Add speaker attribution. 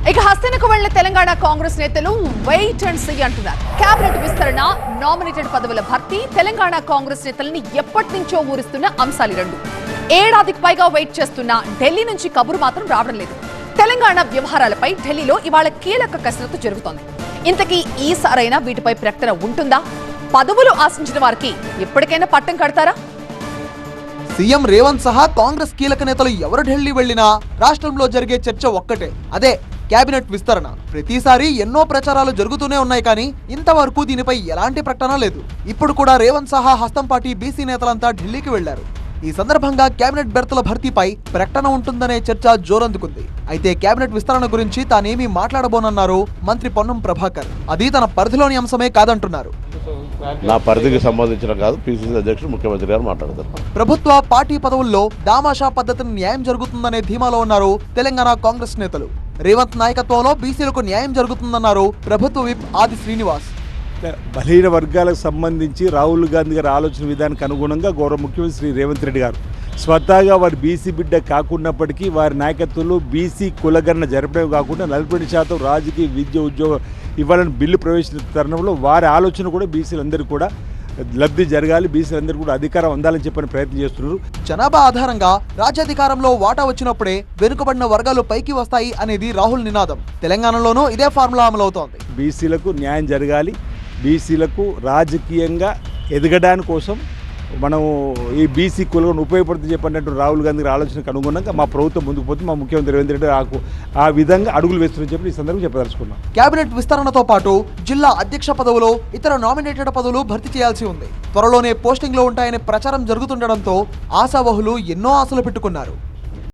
Speaker 1: ఇక హస్తనకు వెళ్లిన తెలంగాణ కాంగ్రెస్ నేతలు వెయిట్ అండ్ సీ అంటున్నారు. కేబినెట్ విస్తరణ, నామినేటెడ్ పదవుల భర్తీ తెలంగాణ కాంగ్రెస్ నేతల్ని ఎప్పటి నుంచో ఊరిస్తున్న అంశాలు రెండు. ఏడాదికి పైగా వెయిట్ చేస్తున్న ఢిల్లీ నుంచి కబురు మాత్రం రావడం లేదు. తెలంగాణ వ్యవహారాలపై ఢిల్లీలో ఇవాళ కీలక కసరత్తు జరుగుతోంది. ఇంతకీ ఈసారైనా వీటిపై ప్రకటన ఉంటుందా? పదవులు ఆశించిన వారికి ఎప్పటికైనా పట్టం కడతారా?
Speaker 2: సీఎం రేవంత్ సహా కాంగ్రెస్ కీలక నేతలు ఎవరు ఢిల్లీ వెళ్లినా రాష్ట్రంలో జరిగే చర్చ ఒక్కటే, అదే కేబినెట్ విస్తరణ. ప్రతిసారి ఎన్నో ప్రచారాలు జరుగుతూనే ఉన్నాయి, కానీ ఇంతవరకు దీనిపై ఎలాంటి ప్రకటన లేదు. ఇప్పుడు కూడా రేవంత్ సహా హస్తం పార్టీ బీసీ నేతలంతా ఢిల్లీకి వెళ్లారు. ఈ సందర్భంగా కేబినెట్ బెర్తల భర్తీపై ప్రకటన ఉంటుందనే చర్చ జోరందుకుంది. అయితే కేబినెట్ విస్తరణ గురించి తానేమీ మాట్లాడబోనన్నారు మంత్రి పొన్నం ప్రభాకర్. అది తన పరిధిలోని అంశమే కాదంటున్నారు.
Speaker 3: నా పరిధికి సంబంధించిన కాదు, పిసిసి అధ్యక్షుడు ముఖ్యమంత్రి గారు మాట్లాడతారు.
Speaker 2: ప్రభుత్వ పార్టీ పదవుల్లో దామాషా పద్ధతిని న్యాయం జరుగుతుందనే ధీమాలో ఉన్నారు తెలంగాణ కాంగ్రెస్ నేతలు. రేవంత్ నాయకత్వంలో బీసీలకు న్యాయం జరుగుతుందన్నారు ప్రభుత్వ విప్ ఆది శ్రీనివాస్.
Speaker 4: బలహీన వర్గాలకు సంబంధించి రాహుల్ గాంధీ గారి ఆలోచన విధానానికి అనుగుణంగా గౌరవ ముఖ్యమంత్రి శ్రీ రేవంత్ రెడ్డి గారు స్వతహాగా వారి బీసీ బిడ్డ కాకున్నప్పటికీ వారి నాయకత్వంలో బీసీ కులగణన జరపడమే కాకుండా 40% రాజకీయ విద్య ఉద్యోగం ఇవ్వాలని బిల్లు ప్రవేశించిన తరుణంలో వారి ఆలోచన కూడా బీసీలందరికీ కూడా లబ్ధి జరగాలి, బీసీలందరూ కూడా అధికారం అందాలని చెప్పని ప్రయత్నం చేస్తున్నారు.
Speaker 2: జనాభా ఆధారంగా రాజ్యాధికారంలో వాటా వచ్చినప్పుడే వెనుకబడిన వర్గాలు పైకి వస్తాయి అనేది రాహుల్ నినాదం. తెలంగాణలోనూ ఇదే ఫార్ములా అమలవుతోంది.
Speaker 4: బీసీలకు న్యాయం జరగాలి, బీసీలకు రాజకీయంగా ఎదగడానికి కోసం మనము ఈ బీసీ కులను ఉపయోగపడుతుంది చెప్పినట్టు రాహుల్ గాంధీ గారి ఆలోచనకు అనుగుణంగా మా ప్రభుత్వం ముందుకు పోతే మా ముఖ్యమంత్రి రేవంత్ రెడ్డి ఆ విధంగా అడుగులు వేస్తుందని చెప్పి ఈ సందర్భంగా చెప్పదలుచుకున్నాం.
Speaker 2: కేబినెట్ విస్తరణతో పాటు జిల్లా అధ్యక్ష పదవులు, ఇతర నామినేటెడ్ పదవులు భర్తీ చేయాల్సి ఉంది. త్వరలోనే పోస్టింగ్లో ఉంటాయనే ప్రచారం జరుగుతుండటంతో ఆశావహులు ఎన్నో ఆశలు పెట్టుకున్నారు.